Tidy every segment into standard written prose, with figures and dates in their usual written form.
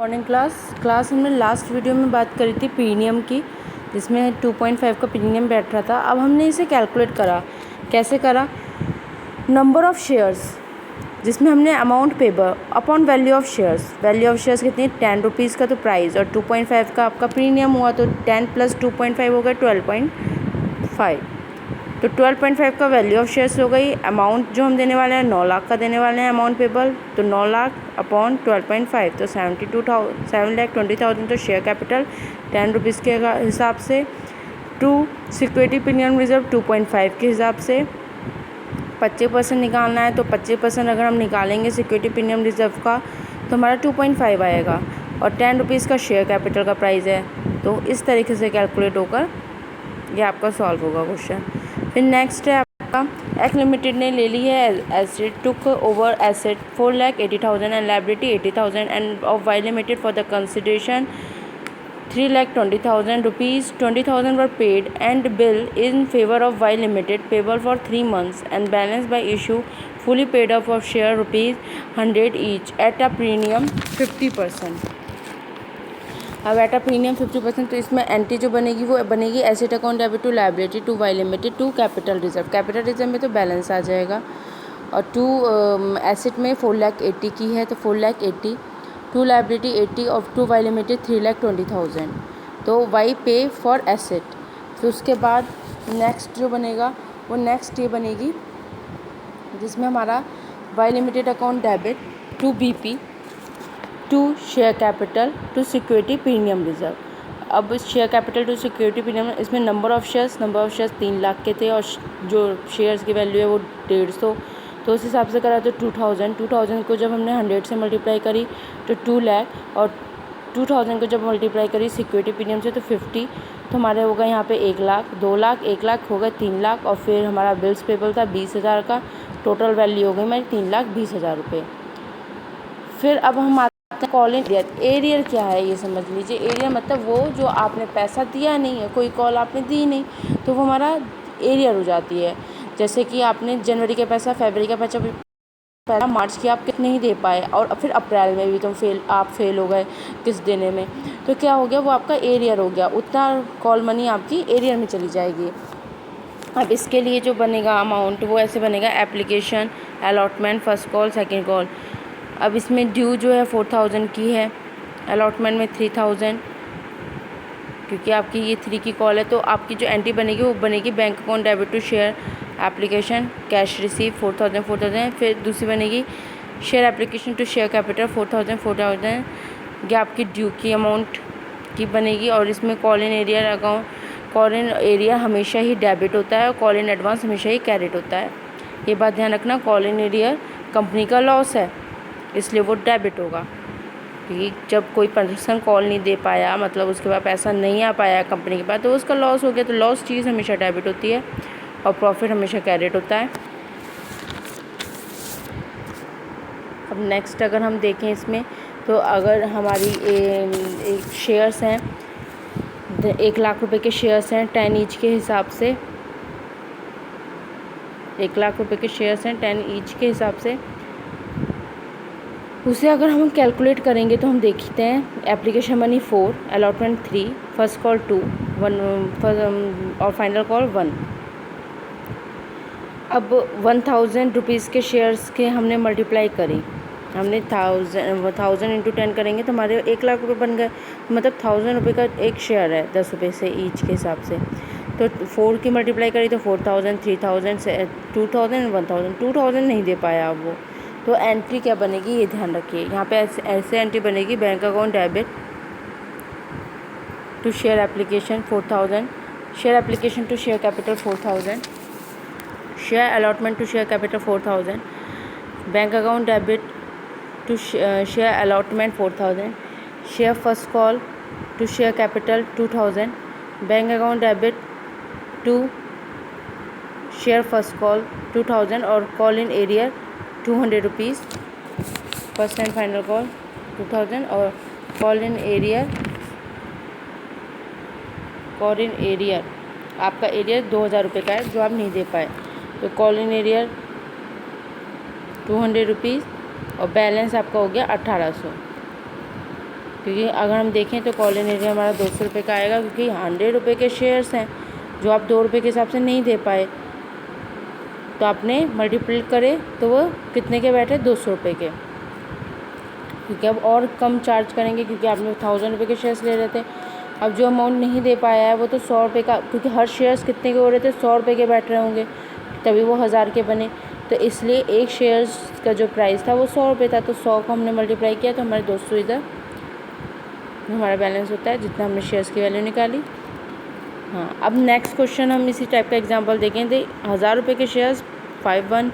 Morning class हमने last video में बात करी थी प्रीमियम की, जिसमें 2.5 का प्रीमियम बैठ रहा था। अब हमने इसे कैलकुलेट करा। कैसे करा? नंबर ऑफ़ शेयर्स, जिसमें हमने amount payable upon value of shares. Value of shares कितनी? 10 रुपीज़ का तो प्राइस, और 2.5 का आपका प्रीमियम हुआ, तो 10 + 2.5 हो गया 12.5। तो 12.5 का वैल्यू ऑफ शेयर्स हो गई। अमाउंट जो हम देने वाले हैं 9 लाख का देने वाले हैं अमाउंट पेबल, तो 9 लाख अपॉन 12.5 तो 7,20,000 तो शेयर कैपिटल 10 रुपीज़ के हिसाब से। टू सिक्योरिटी प्रीमियम रिजर्व 2.5 के हिसाब से 25% निकालना है, तो 25% अगर हम निकालेंगे सिक्योरिटी प्रीमियम रिजर्व का तो हमारा 2.5 आएगा, और 10 रुपीज़ का शेयर कैपिटल का प्राइस है। तो इस तरीके से कैलकुलेट होकर ये आपका सॉल्व होगा क्वेश्चन। फिर नेक्स्ट है आपका एक्ट लिमिटेड ने ले ली है asset, took over asset 4,80,000 and liability 80,000 and of Y limited for the consideration 3,20,000 rupees. 20,000 were paid and bill in favor of Y Limited payable for 3 months and balance by issue fully paid off of share ₹100 each at a premium 50%. अब at a premium 50%, तो इसमें entry जो बनेगी वो बनेगी asset account debit to liability to Y limited to capital reserve. Capital reserve में तो balance आ जाएगा, और टू एसेट में 4,80,000 की है तो 4,80,000, टू लायबिलिटी 80 और टू वाई लिमिटेड 3,20,000, तो वाई पे फॉर एसेट। फिर उसके बाद नेक्स्ट जो बनेगा वो नेक्स्ट ये बनेगी, जिसमें हमारा Y limited account debit to BP to share capital to security premium reserve. अब share capital to security premium, इसमें नंबर ऑफ़ शेयर्स 3 लाख के थे, और जो शेयर्स की वैल्यू है वो 150, तो उस हिसाब से करा तो 2,000 को जब हमने 100 से मल्टीप्लाई करी तो 2 लाख, और 2,000 को जब मल्टीप्लाई करी सिक्योरिटी प्रीमियम से तो 50, तो हमारे होगा यहाँ पे 1 लाख, 2 लाख, 1 लाख हो गए 3 लाख, और फिर हमारा बिल्स पेबल था 20,000 का। टोटल वैल्यू हो गई हमारी 3,20,000 रुपये। फिर अब हम आते हैं कॉल इन एरियर। एरियर क्या है ये समझ लीजिए। एरियर मतलब वो जो आपने पैसा दिया नहीं है, कोई कॉल आपने दी नहीं, तो वो हमारा एरियर हो जाती है। जैसे कि आपने जनवरी का पैसा, फरवरी का पैसा, मार्च की आप कितने ही दे पाए, और फिर अप्रैल में भी आप फेल हो गए किस्त देने में, तो क्या हो गया, वो आपका एरियर हो गया। उतना कॉल मनी आपकी एरियर में चली जाएगी। अब इसके लिए जो बनेगा अमाउंट वो ऐसे बनेगा, application, allotment, first call, second call. अब इसमें ड्यू जो है 4,000 की है, अलॉटमेंट में 3,000, क्योंकि आपकी ये 3 की कॉल है, तो आपकी जो एंट्री बनेगी वो बनेगी bank account debit to share application cash receive 4,000। फिर दूसरी बनेगी share application to share capital 4,000। ये आपकी ड्यू की अमाउंट की बनेगी, और इसमें call in arrear account, call in arrear हमेशा ही डेबिट होता है और कॉल इन एडवांस हमेशा ही क्रेडिट होता है। ये बात ध्यान रखना। कॉल इन एरियर कंपनी का लॉस है, इसलिए वो डेबिट होगा, क्योंकि जब कोई पर्सन कॉल नहीं दे पाया, मतलब उसके पास पैसा नहीं आ पाया कंपनी के पास, तो उसका लॉस हो गया। तो लॉस चीज़ हमेशा डेबिट होती है और प्रॉफिट हमेशा क्रेडिट होता है। अब नेक्स्ट अगर हम देखें इसमें, तो अगर हमारी एक शेयर्स हैं 1 लाख रुपए के शेयर्स हैं 10 ईच के हिसाब से, 1 लाख रुपए के शेयर्स हैं 10 ईच के हिसाब से, उसे अगर हम कैलकुलेट करेंगे तो हम देखते हैं application money 4, allotment 3, first call 2, 1 और फाइनल कॉल 1। अब 1,000 रुपीज़ के शेयर्स के हमने मल्टीप्लाई करी, हमने 1,000 इंटू 10 करेंगे तो हमारे 1 लाख रुपये बन गए, मतलब 1,000 रुपये का एक शेयर है 10 रुपये से ईच के हिसाब से। तो 4 की मल्टीप्लाई करी तो 4,000, 3,000 से 2,000, 1,000, 2,000 नहीं दे पाया अब वो, तो एंट्री क्या बनेगी ये ध्यान रखिए। यहाँ पे ऐसे एंट्री बनेगी, bank account debit to share application 4,000, share application to share capital 4,000, share allotment to share capital 4,000, bank account debit to share allotment 4,000, share first call to share capital 2,000, bank account debit to share first call 2,000, और call in arrear 200 rupees, first and final call 2,000, और call in arrear आपका arrear 2,000 रुपये का है जो आप नहीं दे पाए, तो कॉल इन एरियर 200 रुपीज़, और बैलेंस आपका हो गया 1,800। क्योंकि अगर हम देखें तो कॉल इन एरिया हमारा 200 रुपये का आएगा, क्योंकि 100 रुपये के शेयर्स हैं जो आप 2 रुपये के हिसाब से नहीं दे पाए, तो आपने मल्टीप्लाई करे तो वो कितने के बैठे, 200 रुपये के। क्योंकि अब और कम चार्ज करेंगे, क्योंकि आपने 1000 रुपये के शेयर्स ले रहे थे। अब जो अमाउंट नहीं दे पाया है वो तो 100 रुपये का, क्योंकि हर शेयर्स कितने के हो रहे थे, 100 रुपये के बैठ रहे होंगे, तभी वो 1000 के बने। तो इसलिए एक शेयर्स का जो प्राइस था वो 100 रुपये था, तो 100 को हमने मल्टीप्लाई किया तो हमारे 200 इधर हमारा बैलेंस होता है, जितना हमने शेयर्स की वैल्यू निकाली। हाँ, अब नेक्स्ट क्वेश्चन हम इसी टाइप का एग्जांपल देखेंगे। 1000 रुपये के शेयर्स, 51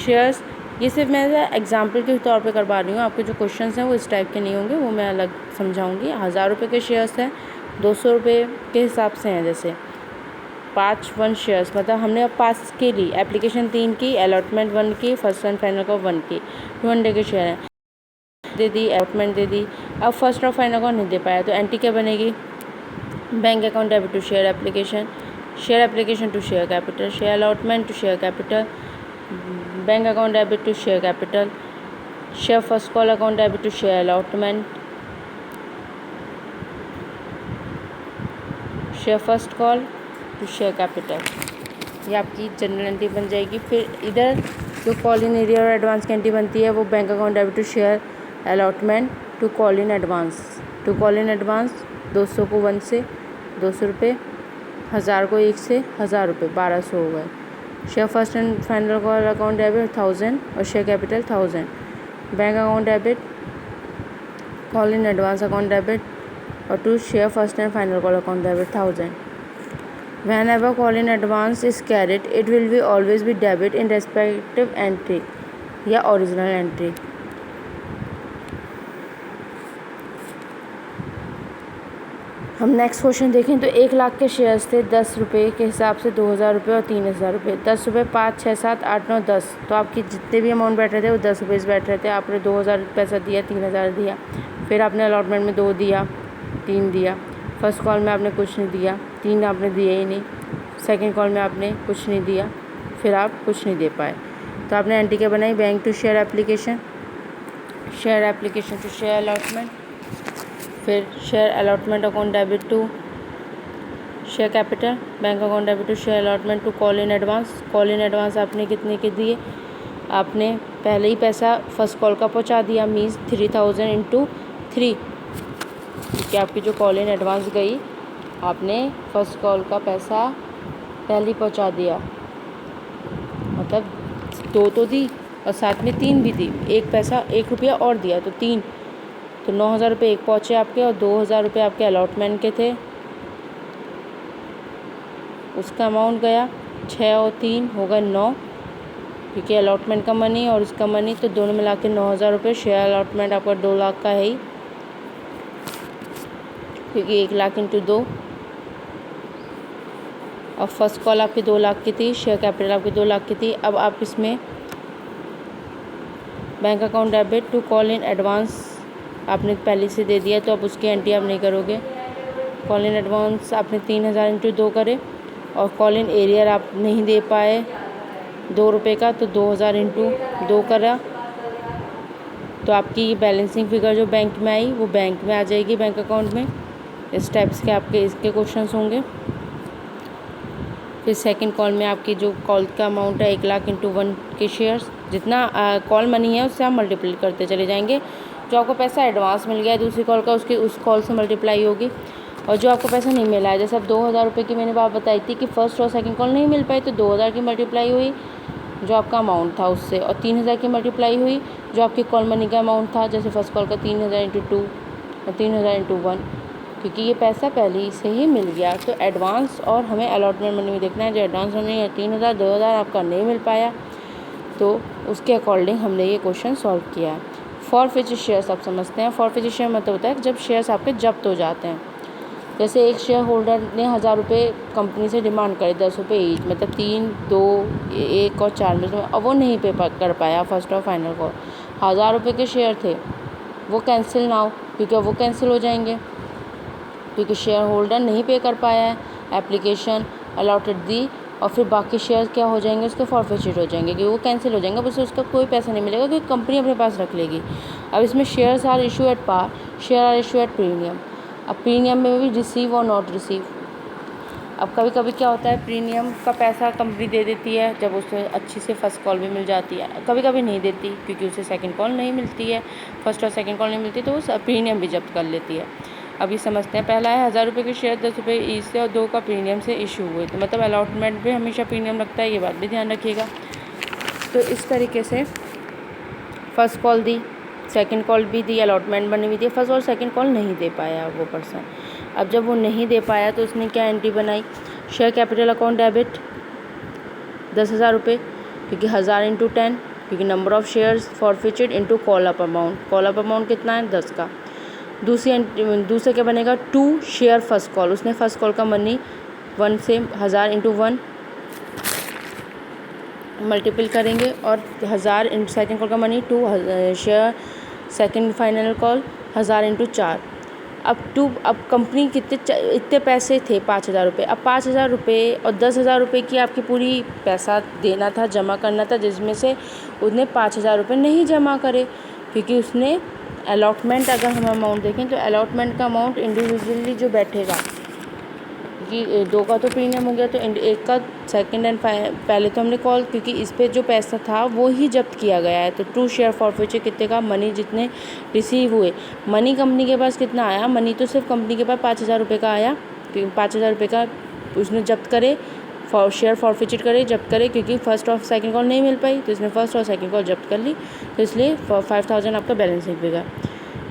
शेयर्स। ये सिर्फ मैं एग्जांपल के तौर पे करवा रही हूँ, आपके जो क्वेश्चंस हैं वो इस टाइप के नहीं होंगे, वो मैं अलग समझाऊंगी। 1000 रुपये के शेयर्स हैं, 200 रुपये के हिसाब से हैं। जैसे 5 शेयर्स, मतलब हमने अब पास के ली, एप्लीकेशन 3 की, अलॉटमेंट 1 की, फर्स्ट एंड फाइनल को 1 की, 200 के शेयर हैं, दे दी, अलॉटमेंट दे दी। अब फर्स्ट और फाइनल को नहीं दे पाया, तो एंट्री क्या बनेगी, bank account debit to share application to share capital, share allotment to share capital, bank account debit to share capital, share first call account debit to share allotment, share first call to share capital. ये आपकी general entry बन जाएगी। फिर इधर जो call in arrear और advance की entry बनती है वो bank account debit to share allotment to call in advance 200 को 1 से 200 रुपये, 1000 को 1 से 1000 रुपये, 1200 हो गए। Share first and final call account debit 1000 और share capital 1000। Bank account debit, call in advance account debit और to share first and final call account debit 1000। Whenever call in advance is carried, it will be always be debit in respective entry या original entry. हम next question देखें तो 1 लाख के shares थे, 10 रुपये के हिसाब से 2000 रुपये और 3000 रुपये, 10 रुपये 5, 6, 7, 8, 9, 10। तो आपकी जितने भी अमाउंट बैठ रहे थे वो 10 रुपये से बैठ रहे थे। आपने 2000 पैसा दिया, 3000 दिया, फिर आपने अलॉटमेंट में 2 दिया, 3 दिया, फर्स्ट कॉल में आपने कुछ नहीं दिया, 3 आपने दिए ही नहीं, सेकंड कॉल में आपने कुछ नहीं दिया, फिर आप कुछ नहीं दे पाए। तो आपने एंट्री क्या बनाई, bank to share application to share allotment, फिर share allotment account debit to share capital, bank account debit to share allotment to call in advance आपने कितने के दिए, आपने पहले ही पैसा फर्स्ट कॉल का पहुंचा दिया, मीन्स 3000 इंटू 3, क्योंकि आपकी जो कॉल इन एडवांस गई आपने फर्स्ट कॉल का पैसा पहले ही पहुंचा दिया, मतलब 2 तो दी और साथ में 3 भी दी, एक पैसा 1 रुपया और दिया तो 3, तो 9000 रुपये एक पहुँचे आपके, और 2000 रुपये आपके अलॉटमेंट के थे, उसका अमाउंट गया 6 और 3 हो गए 9, क्योंकि अलॉटमेंट का मनी और इसका मनी, तो दोनों मिला के 9000 रुपये। शेयर अलॉटमेंट आपका 2 लाख का है ही, क्योंकि 1 लाख इंटू 2, और फर्स्ट कॉल आपकी 2 लाख की थी, शेयर कैपिटल आपकी 2 लाख की थी। अब आप इसमें bank account debit to call in advance आपने पहले से दे दिया, तो अब उसकी एंट्री आप नहीं करोगे। कॉल इन एडवांस आपने 3000 इंटू 2 करे, और कॉल इन एरियर आप नहीं दे पाए 2 रुपये का, तो 2000 इंटू 2 करा, तो आपकी बैलेंसिंग फिगर जो बैंक में आई वो बैंक में आ जाएगी, बैंक अकाउंट में। इस टाइप्स के आपके इसके क्वेश्चंस होंगे। फिर सेकंड कॉल में आपकी जो कॉल का अमाउंट है 1 लाख इंटू 1 के शेयर्स, जितना कॉल मनी है उससे आप मल्टीप्लाई करते चले जाएंगे। जो आपको पैसा एडवांस मिल गया है दूसरी कॉल का, उसकी उस कॉल से मल्टीप्लाई होगी, और जो आपको पैसा नहीं मिला है, जैसे अब 2000 रुपये की मैंने बात बताई थी कि फर्स्ट और सेकंड कॉल नहीं मिल पाई, तो 2000 की मल्टीप्लाई हुई जो आपका अमाउंट था उससे, और 3000 की मल्टीप्लाई हुई जो आपकी कॉल मनी का अमाउंट था, जैसे फर्स्ट कॉल का 3000 इंटू 2 और 3000 इंटू 1, क्योंकि ये पैसा पहले ही से ही मिल गया। तो एडवांस और हमें अलॉटमेंट मनी भी देखना है। जो एडवांस मनी है 3000, 2000 आपका नहीं मिल पाया, तो उसके अकॉर्डिंग हमने ये क्वेश्चन सॉल्व किया है। फॉरफिचर शेयर्स आप समझते हैं। फॉरफिचर शेयर मतलब होता है जब शेयर्स आपके जब्त हो जाते हैं। जैसे एक शेयर होल्डर ने 1000 रुपये कंपनी से डिमांड करे, 10 रुपये ईच, मतलब 3, 2, 1 और 4 में, अब वो नहीं पे कर पाया फर्स्ट और फाइनल को। 1000 रुपये के शेयर थे वो कैंसिल ना हो, क्योंकि वो कैंसिल हो जाएंगे, क्योंकि शेयर होल्डर नहीं पे कर पाया है, एप्लीकेशन अलॉटेड दी और फिर बाकी शेयर क्या हो जाएंगे, उसके फॉरफिचर हो जाएंगे, कि वो कैंसिल हो जाएंगे, बस उसका कोई पैसा नहीं मिलेगा क्योंकि कंपनी अपने पास रख लेगी। अब इसमें shares are issue at par, share are issue at premium. अब प्रीमियम में भी रिसीव और नॉट रिसीव। अब कभी कभी क्या होता है, प्रीमियम का पैसा कंपनी दे देती है जब उसे अच्छी से फर्स्ट कॉल भी मिल जाती है, कभी कभी नहीं देती क्योंकि उसे सेकंड कॉल नहीं मिलती है, फर्स्ट और सेकंड कॉल नहीं मिलती तो वो प्रीमियम भी जब्त कर लेती है। अभी समझते हैं। पहला है 1000 रुपये के शेयर 10 रुपये ईच से और 2 का प्रीमियम से इशू हुए, तो मतलब अलॉटमेंट भी हमेशा प्रीमियम लगता है, ये बात भी ध्यान रखिएगा। तो इस तरीके से फर्स्ट कॉल दी, सेकंड कॉल भी दी, अलॉटमेंट बनी हुई थी, फर्स्ट और सेकंड कॉल नहीं दे पाया वो पर्सन। अब जब वो नहीं दे पाया तो उसने क्या एंट्री बनाई, शेयर कैपिटल अकाउंट डेबिट 10,000 रुपये, क्योंकि 1000 इंटू 10, क्योंकि number of shares forfeited into call up amount, call up amount कितना है 10 का। दूसरे क्या बनेगा 2 शेयर फर्स्ट कॉल, उसने फर्स्ट कॉल का मनी 1 से 1000 इंटू 1 मल्टीपल करेंगे और 1000 इंटू सेकेंड कॉल का money 2 share second final call 1000 into 4। अब कंपनी इतने पैसे थे 5000 रुपये। अब 5000 रुपये और 10,000 रुपये की आपकी पूरी पैसा देना था, जमा करना था, जिसमें से उसने 5000 रुपये नहीं जमा करे क्योंकि उसने अलॉटमेंट, अगर हम अमाउंट देखें तो अलॉटमेंट का अमाउंट इंडिविजुअली जो बैठेगा, कि 2 का तो प्रीमियम हो गया तो एक का सेकंड एंड पहले तो हमने कॉल, क्योंकि इस पे जो पैसा था वो ही जब्त किया गया है। तो 2 शेयर फॉरफिचर कितने का, मनी जितने रिसीव हुए, मनी कंपनी के पास कितना आया, मनी तो सिर्फ कंपनी के पास 5000 रुपये का आया, 5000 रुपये का उसने जब्त करे, शेयर फॉरफिचर करे, जब्त करे, क्योंकि फर्स्ट और सेकंड कॉल नहीं मिल पाई तो इसने फर्स्ट और सेकंड कॉल जब्त कर ली, तो इसलिए 5000 आपका बैलेंस निकलेगा।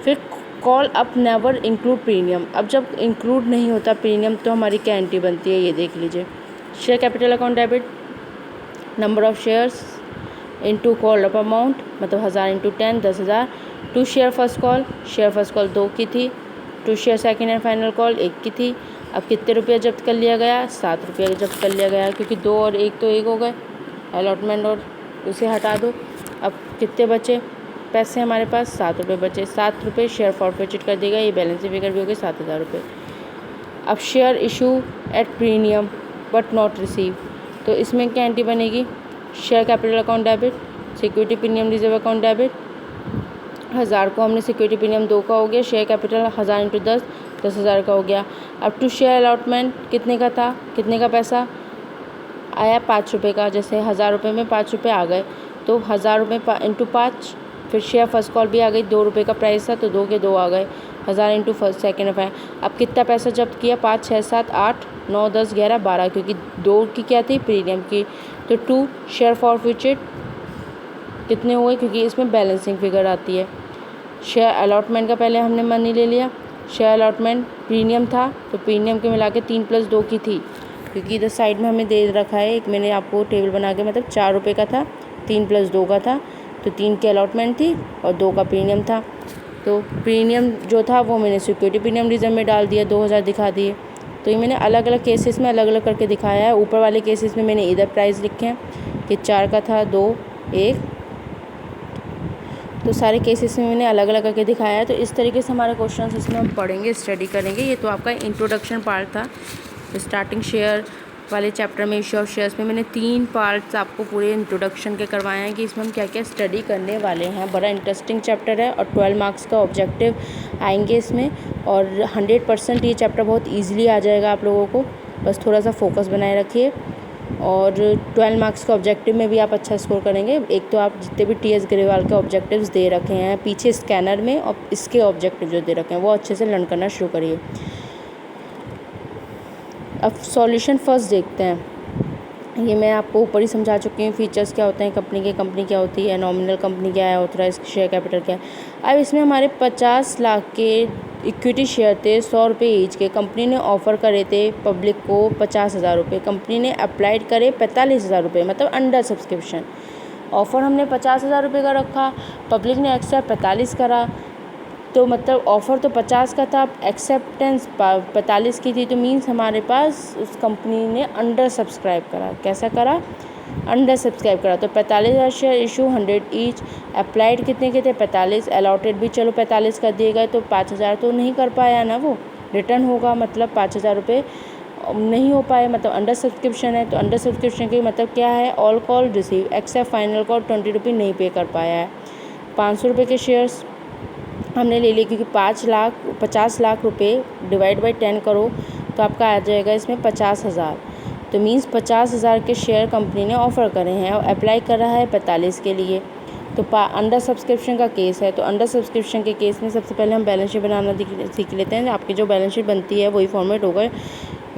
फिर call up never include premium. अब जब इंक्लूड नहीं होता प्रीमियम तो हमारी क्या एंट्री बनती है, ये देख लीजिए। Share capital account debit, number of shares into call up amount, मतलब 1000 into 10 10,000। 2 share first call, share first call 2 की थी, 2 share second and final call 1 की थी। अब कितने रुपये जब्त कर लिया गया, 7 रुपये जब्त कर लिया गया, क्योंकि 2 और 1 तो 1 हो गए, अलॉटमेंट और उसे हटा दो। अब कितने बचे पैसे हमारे पास, 7 रुपये बचे, 7 रुपये शेयर फॉरफिचर कर देगा, ये बैलेंस फिगर भी हो गई 7000 रुपये। अब share issue at premium but not receive, तो इसमें क्या एंट्री बनेगी, share capital account debit, security premium reserve account debit, 1000 को हमने सिक्योरिटी प्रीमियम 2 का हो गया, शेयर कैपिटल 1000 इंटू 10 10,000 का हो गया। अब 2 शेयर अलॉटमेंट कितने का था, कितने का पैसा आया, 5 रुपये का, जैसे 1000 रुपये में 5 रुपये आ गए तो 1000 रुपये इंटू 5। फिर शेयर फर्स्ट कॉल भी आ गई, 2 रुपये का प्राइस था तो 2 के 2 आ गए, 1000 इंटू फर्स्ट सेकेंड फाइव। अब कितना पैसा जब्त किया, 5 6 7 8 9 10 11 12, क्योंकि 2 की क्या थी प्रीमियम की। तो 2 शेयर फॉरफिचर कितने हुए, क्योंकि इसमें बैलेंसिंग फिगर आती है। शेयर अलॉटमेंट का पहले हमने मनी ले लिया, शेयर अलॉटमेंट प्रीमियम था तो प्रीमियम के मिला के 3 + 2 की थी, क्योंकि इधर साइड में हमें दे रखा है, एक मैंने आपको टेबल बना के, मतलब 4 रुपये का था, 3 + 2 का था, तो 3 की अलॉटमेंट थी और 2 का प्रीमियम था। तो प्रीमियम जो था वो मैंने सिक्योरिटी प्रीमियम रिजर्व में डाल दिया, 2000 दिखा दिए। तो ये मैंने अलग अलग केसेस में अलग अलग करके दिखाया है। ऊपर वाले केसेस में मैंने इधर प्राइस लिखे हैं कि 4 का था, 2 1, तो सारे केसेस में मैंने अलग अलग करके दिखाया है। तो इस तरीके से हमारे क्वेश्चन इसमें हम पढ़ेंगे, स्टडी करेंगे। ये तो आपका इंट्रोडक्शन पार्ट था। स्टार्टिंग शेयर वाले चैप्टर में, इशू ऑफ शेयर्स में मैंने 3 पार्ट्स आपको पूरे इंट्रोडक्शन के करवाए हैं कि इसमें हम क्या क्या स्टडी करने वाले हैं। बड़ा इंटरेस्टिंग चैप्टर है और 12 मार्क्स का ऑब्जेक्टिव आएंगे इसमें, और 100% ये चैप्टर बहुत ईजिली आ जाएगा आप लोगों को, बस थोड़ा सा फोकस बनाए रखिए। और 12 मार्क्स का ऑब्जेक्टिव में भी आप अच्छा स्कोर करेंगे। एक तो आप जितने भी TS ग्रेवाल के ऑब्जेक्टिव्स दे रखे हैं पीछे स्कैनर में, और इसके ऑब्जेक्टिव जो दे रखे हैं वो अच्छे से लर्न करना शुरू करिए। अब सॉल्यूशन फर्स्ट देखते हैं। ये मैं आपको ऊपर ही समझा चुकी हूँ, फीचर्स क्या होते हैं कंपनी के, कंपनी क्या होती है, नॉमिनल कंपनी क्या है, ऑथराइज शेयर कैपिटल क्या है। अब इसमें हमारे 50 लाख के इक्विटी शेयर थे, 100 रुपये ईच के। कंपनी ने ऑफ़र करे थे पब्लिक को 50,000 रुपये, कंपनी ने अप्लाइड करे 45,000 रुपये, मतलब अंडर सब्सक्रिप्शन। ऑफ़र हमने 50,000 रुपये का रखा, पब्लिक ने एक्सेप्ट 45 करा, तो मतलब ऑफ़र तो 50 का था, एक्सेप्टेंस 45 की थी, तो मीन्स हमारे पास उस कंपनी ने अंडर सब्सक्राइब करा। कैसा करा, अंडर सब्सक्राइब करा। तो 45,000 शेयर इशू, 100 ईच। अप्लाइड कितने के थे, 45। अलॉटेड भी चलो 45 कर दिए गए, तो 5,000 तो नहीं कर पाया ना, वो रिटर्न होगा, मतलब 5,000 रुपये नहीं हो पाए, मतलब अंडर सब्सक्रिप्शन है, तो अंडर सब्सक्रिप्शन के मतलब क्या है, all call receive except final call 20 रुपये नहीं पे कर पाया है। 500 रुपये के शेयर्स हमने ले लिए, क्योंकि 50 लाख रुपए डिवाइड बाई 10 करो तो आपका आ जाएगा इसमें 50,000। तो मीन्स 50,000 के शेयर कंपनी ने ऑफ़र करे हैं और अप्लाई कर रहा है 45 के लिए। तो अंडर सब्सक्रिप्शन का केस है, तो अंडर सब्सक्रिप्शन के केस में सबसे पहले हम बैलेंस शीट बनाना सीख लेते हैं। आपकी जो बैलेंस शीट बनती है वही फॉर्मेट होगा,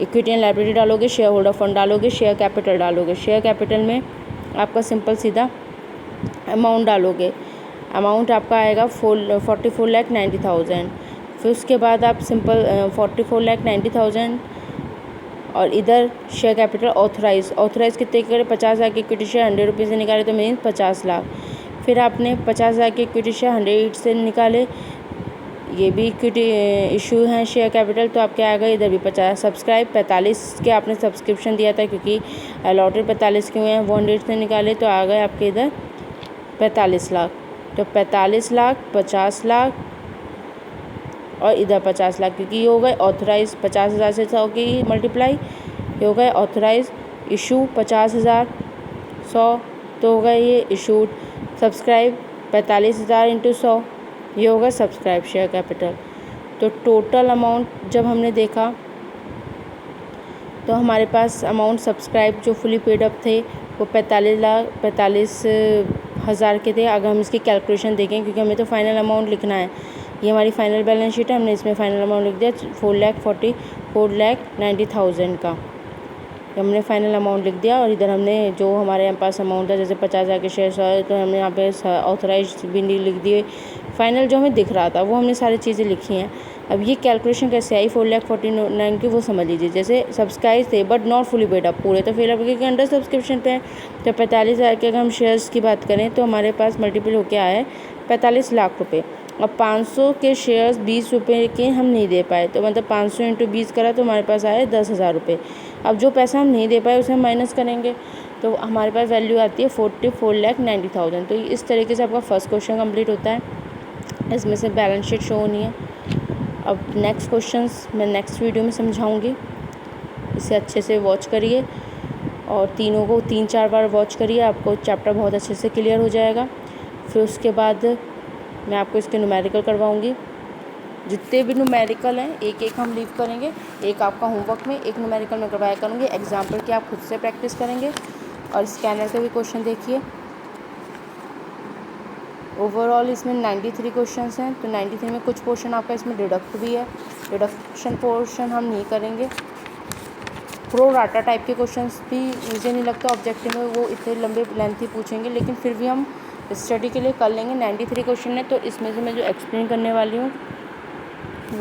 इक्विटी एंड लायबिलिटी डालोगे, शेयर होल्डर फंड डालोगे, शेयर कैपिटल डालोगे। शेयर कैपिटल में आपका सिंपल सीधा अमाउंट डालोगे, अमाउंट आपका आएगा 44,90,000। फिर उसके बाद आप सिंपल 44,90,000 और इधर शेयर कैपिटल ऑथराइज कितने करें, 50,000 की इक्विटी शेयर 100 रुपये से निकाले तो मीन्स 50 लाख। फिर आपने 50,000 की इक्विटी शेयर 100 से निकाले, ये भी इक्विटी इशू है शेयर कैपिटल, तो आपके आएगा इधर भी 50। सब्सक्राइब 45 के आपने सब्सक्रिप्शन दिया था, क्योंकि अलॉटेड 45 के हुए हैं, 100 से निकाले तो आ गए आपके इधर 45 लाख। तो 45 लाख, 50 लाख और इधर 50 लाख, क्योंकि ये हो गए ऑथराइज 50,000 से 100 की मल्टीप्लाई, ये हो गए ऑथराइज, इशू 50,000 100 तो हो गए ये इशूड, सब्सक्राइब 45,000 इंटू 100 ये होगा सब्सक्राइब शेयर कैपिटल। तो टोटल अमाउंट जब हमने देखा तो हमारे पास अमाउंट सब्सक्राइब जो फुली पेड अप थे वो 45,45,000 के थे। अगर हम इसकी कैलकुलेशन देखें, क्योंकि हमें तो फाइनल अमाउंट लिखना है, ये हमारी फाइनल बैलेंस शीट है, हमने इसमें फाइनल अमाउंट लिख दिया 4,90,000 का, हमने फाइनल अमाउंट लिख दिया। और इधर हमने जो हमारे यहाँ पास अमाउंट है, जैसे 50,000 के शेयर है, तो हमने यहाँ पे ऑथराइज भी नहीं लिख दिए, फाइनल जो हमें दिख रहा था वो हमने सारी चीज़ें लिखी हैं। अब ये कैलकुलेशन कैसे आई 4,49,000 की, वो समझ लीजिए। जैसे सब्सक्राइब थे but not fully paid up, पूरे तो फिल अप क्योंकि अंडर सब्सक्रिप्शन पे है। तो 45,000 के अगर हम शेयर्स की बात करें तो हमारे पास मल्टीपल होके आया है 45 लाख रुपये। अब 500 के शेयर्स 20 रुपये के हम नहीं दे पाए, तो मतलब 500 इंटू 20 करा तो हमारे पास आए 10,000 रुपये। अब जो पैसा हम नहीं दे पाए उसे हम माइनस करेंगे तो हमारे पास वैल्यू आती है 44,90,000। तो इस तरीके से आपका फर्स्ट क्वेश्चन कंप्लीट होता है, इसमें से बैलेंस शीट शो होनी है। अब नेक्स्ट क्वेश्चंस मैं नेक्स्ट वीडियो में समझाऊंगी, इसे अच्छे से वॉच करिए और तीनों को 3-4 बार वॉच करिए, आपको चैप्टर बहुत अच्छे से क्लियर हो जाएगा। फिर उसके बाद मैं आपको इसके न्यूमेरिकल करवाऊंगी, जितने भी न्यूमेरिकल हैं एक एक हम लीव करेंगे, एक आपका होमवर्क में, एक न्यूमेरिकल में करवाया करूँगी। एग्जाम्पल की आप खुद से प्रैक्टिस करेंगे और स्कैनर के भी क्वेश्चन देखिए। ओवरऑल इसमें 93 क्वेश्चंस हैं, तो 93 में कुछ पोर्शन आपका इसमें डिडक्ट भी है, डिडक्शन पोर्शन हम नहीं करेंगे। प्रो राटा टाइप के क्वेश्चंस भी मुझे नहीं लगता ऑब्जेक्टिव में वो इतने लंबे लेंथी पूछेंगे, लेकिन फिर भी हम स्टडी के लिए कर लेंगे। 93 क्वेश्चन है, तो इसमें से मैं जो एक्सप्लेन करने वाली हूँ